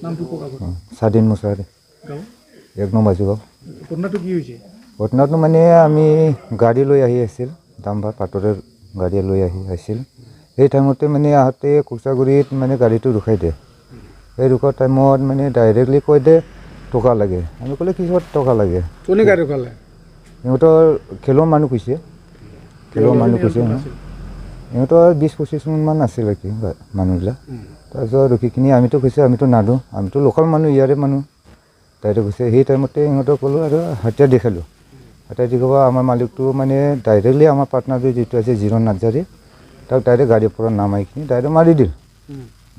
নামটো স্বাধীন মুছাহাৰী 1 নং বাজুগাঁও। ঘটনাটো কি হৈছে? ঘটনাটো মানে আমি গাড়ী লৈ আহি আছিল, ডাম্পাৰ পাটৰে গাড়ী লৈ আহিছিল। সেই টাইমতে মানে আহোঁতে কোচাগুৰিত মানে গাড়ীটো ৰখাই দিয়ে। সেই ৰখোৱা টাইমত মানে ডাইৰেক্টলি কৈ দে টকা লাগে। আমি ক'লে কিহত টকা লাগে? কোনে গাড়ী ৰখালে? সিহঁতৰ খেলৰ মানুহ কৈছে, সিহঁতৰ 20-25 মান আছিল আৰু কি মানুহবিলাক। তাৰপিছত ৰখিখিনি আমিতো কৈছে আমিতো নাদো, আমিতো লোকেল মানুহ, ইয়াৰে মানুহ। ডাইৰেক্ট কৈছে সেই টাইমতে সিহঁতক ক'লোঁ আৰু হাতীয়াৰ দেখালোঁ। হাতীয়াৰ দেখাব আমাৰ মালিকটো মানে ডাইৰেক্টলি আমাৰ পাৰ্টনাৰটো যিটো আছে জিৰণ নাৰ্জাৰী, তাক ডাইৰেক্ট গাড়ীৰ পৰা নামাই কিনি ডাইৰেক্ট মাৰি দিল।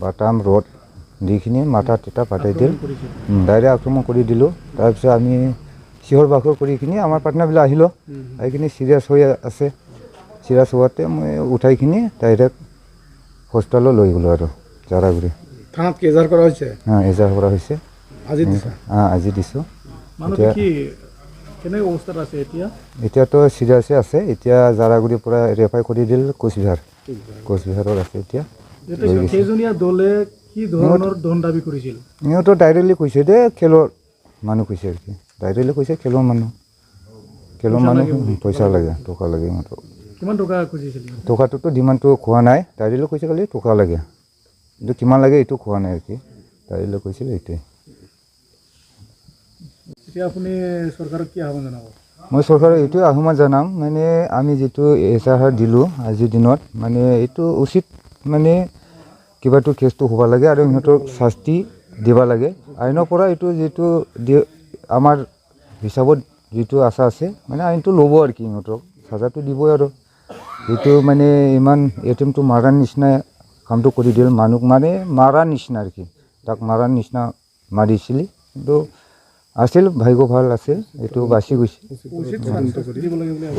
বাটাম ৰড দিখিনি মাথা তিতা ফাটাই দিল, ডাইৰেক্ট আক্ৰমণ কৰি দিলোঁ। তাৰপিছত আমি চিঞৰ বাখৰ কৰি কিনি আমাৰ পাৰ্টনাৰবিলাক আহিলোঁ, আহি কিনি চিৰিয়াছ হৈ আছে। চিৰিয়াছ হোৱাতে মই উঠাই কিনি ডাইৰেক্ট হস্পিটেলত লৈ গ'লোঁ আৰু জাৰাগুৰি। থানাত এজাহাৰ কৰা হৈছে? এজাহাৰ কৰা হৈছে। আজি দিছোঁ। এতিয়াতো চিৰিয়াছে আছে। এতিয়া জাৰাগুৰিৰ পৰা ৰেফাৰ কৰি দিল কোচবিহাৰত আছে এতিয়া। সিহঁতৰ ডাইৰেক্টলি কৈছে দে খেলৰ মানুহ কৈছে আৰু কি, ডাইৰেক্টলি কৈছে খেলৰ মানুহ পইচা লাগে, টকা লাগে সিহঁতক। কিমান টকা খুজিছিল? টকাটোতো ডিমাণ্ডটো খোৱা নাই, ডাইৰেক্টলি কৈছে খালি টকা লাগে, কিন্তু কিমান লাগে এইটো খোৱা নাই আৰু কি, ডাইৰেক্টলি কৈছিল এইটোৱে। এতিয়া আপুনি চৰকাৰক কি আহ্বান জনাব? মই চৰকাৰক এইটোৱে আহ্বান জনাম, মানে আমি যিটো এজাহাৰ দিলোঁ আজিৰ দিনত, মানে এইটো উচিত, মানে কিবাটো কেছটো হ'ব লাগে আৰু সিহঁতক শাস্তি দিব লাগে। আইনৰ পৰা এইটো যিটো আমাৰ হিচাপত যিটো আশা আছে, মানে আইনটো ল'ব আৰু কি, সিহঁতক চাজাটো দিবই আৰু। যিটো মানে ইমান এটেম্পটো মাৰাৰ নিচিনা কামটো কৰি দিল, মানুহ মানে মাৰাৰ নিচিনা আৰু কি, তাক মাৰাৰ নিচিনা মাৰিছিল, কিন্তু আছিল ভাগ্য ভাল আছিল, এইটো বাচি গৈছে।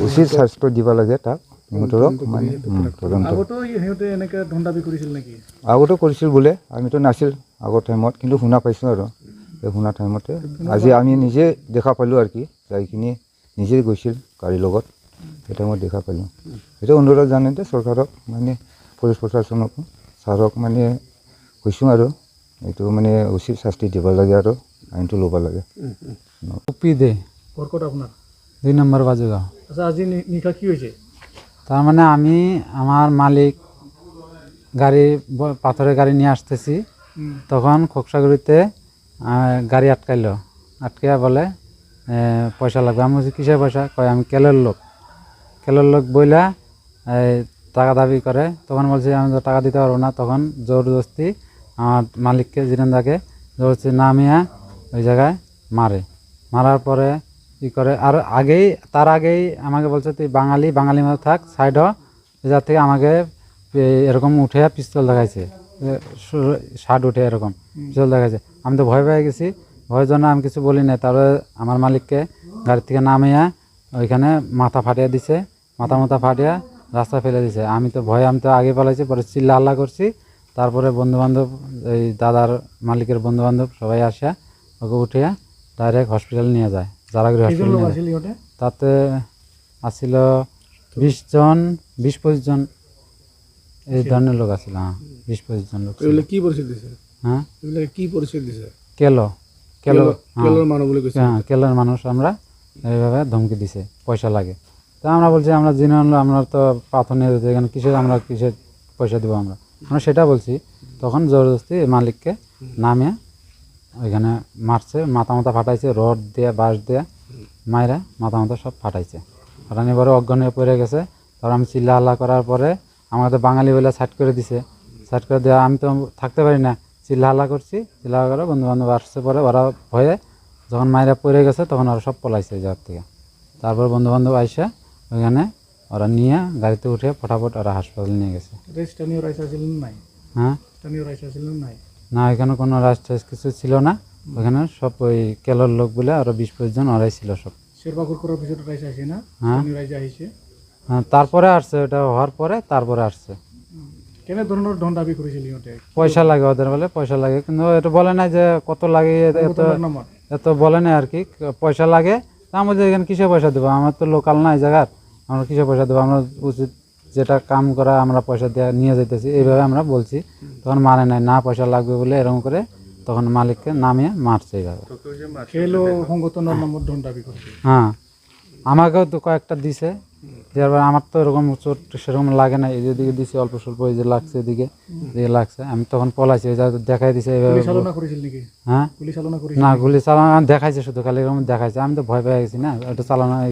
উচিত শাস্তি দিব লাগে তাক, সিহঁতক মানে আগতো কৰিছিল বোলে, আমিতো নাছিল আগৰ টাইমত, কিন্তু শুনা পাইছোঁ আৰু এই শুনা টাইমতে আজি আমি নিজে দেখা পালোঁ আৰু কি, যাইখিনি নিজে গৈছিল গাড়ীৰ লগত, সেই টাইমত দেখা পালোঁ। সেইটো অনুৰোধ জনাইতে চৰকাৰক, মানে পুলিচ প্ৰশাসনক, ছাৰক মানে কৈছোঁ আৰু এইটো মানে উচিত শাস্তি দিব লাগে আৰু আইনটো ল'ব লাগে। আপোনাৰ 2 নম্বৰ বাজুগাঁও। আচ্ছা, আজি নিশা কি হৈছে? তাৰমানে আমি আমার মালিক পাথরের গাড়ি নিয়ে আসতেছি, তখন খোকসাগুড়িতে গাড়ি আটকাইলো, আটকাইয়া বলে পয়সা লাগবে। আমি বলছি কিসের পয়সা? কয় আমি কেলের লোক বইলা টাকা দাবি করে। তখন বলছি আমি তো টাকা দিতে পারবো না। তখন জোরজস্তি আমার মালিককে জিনেন্দাকে জোরজস্তি নামিয়া ওই জায়গায় মারার পরে ই করে। আর তার আগেই আমাকে বলছে তুই বাঙালি মতো থাক, সাইড যার থেকে আমাকে এরকম উঠে পিস্তল দেখাইছে, শার্ট উঠে এরকম পিস্তল দেখাইছে। আমি তো ভয় পেয়ে গেছি, ভয়ের জন্য আমি কিছু বলি না। তারপরে আমার মালিককে গাড়ি থেকে নামিয়া ওইখানে মাথা ফাটিয়ে দিছে, মাথা ফাটিয়ে রাস্তা ফেলে দিছে। আমি তো আগে পালাইছি, পরে চিল্লা হাল্লা করছি। তারপরে বন্ধুবান্ধব, এই দাদার মালিকের বন্ধুবান্ধব সবাই আসা ওকে উঠিয়া ডাইরেক্ট হসপিটাল নিয়ে যায়, জারাগুড়ি হসপিটাল। তাতে আসছিল 20-25 জন এই ধরনের লোক আছিল। 20-25 জন লোক। কি পরিচয় দিছে? কি পরিচয় দিছে? কেলোর মানুষ আমরা এইভাবে ধমকি দিছে, পয়সা লাগে। তা আমরা বলছি আমরা জেনে আনলো, আমরা তো পাথর নিয়ে যেতে, এখানে কিসের পয়সা দেবো আমরা সেটা বলছি। তখন জবরদস্তি মালিককে নামিয়ে ওইখানে মারছে, মাথা ফাটাইছে, রড দিয়ে বাঁশ দিয়ে মাইরা মাথা সব ফাটাইছে। ফাটানি পরে অজ্ঞান হয়ে পড়ে গেছে। তারপর আমি চিল্লা হাল্লা করার পরে আমাদের বাঙালি বলে সাইড করে দিছে। সাইড করে দেওয়া, আমি তো থাকতে পারি না, চিল্লা হাল্লা করছি। চিল্লা হাল্লা করে বন্ধুবান্ধব আসছে, পরে ওরা ভয়ে যখন মাইরা পড়ে গেছে তখন ওরা সব পলাইছে যার থেকে। তারপর বন্ধুবান্ধব আইসা ওইখানে ওরা নিয়ে গাড়িতে উঠে ফটাফট ওরা হাসপাতালে নিয়ে গেছে। না, এখানে কোনো রাস্তা কিছু ছিল না। ওখানে সব ওই কেলোর লোক বলে আরো 20-25 জন ওরাই ছিল সব। তারপরে আসছে, ওটা হওয়ার পরে তারপরে আসছে। পয়সা লাগে ওদের, বলে পয়সা লাগে, কিন্তু এটা বলে না যে কত লাগে, এত বলে না আর কি। পয়সা লাগে, আমরা এখানে কিসে পয়সা দেবো? আমার তো লোকাল না এই জায়গার, আমরা কিসে পয়সা দেবো? আমরা উচিত যেটা কাম করা আমরা পয়সা দিয়ে নিয়ে যেতেছি, এইভাবে আমরা বলছি। তখন মানে নাই, না পয়সা লাগবে বলে এরকম করে তখন মালিককে নামিয়ে মারছে এইভাবে। খেলো সংগঠনের নামত ধন দাবি করছে। হ্যাঁ, আমাকেও তো কয়েকটা দিছে, দেওয়ার পর আমার তো এরকম চোট সেরকম লাগে না, এই যে দিকে দিছে অল্প স্বল্প, এই যে লাগছে এদিকে দিয়ে লাগছে, আমি তখন পলাইছি, ওই যে দেখাই দিছে এইভাবে। গুলি চালনা করেছিল নাকি? হ্যাঁ, গুলি চালনা করেছিল? না গুলি চালানো দেখাইছে, শুধু খালি এরকম দেখাইছে, আমি তো ভয় পেয়ে গেছি না, ওটা চালানো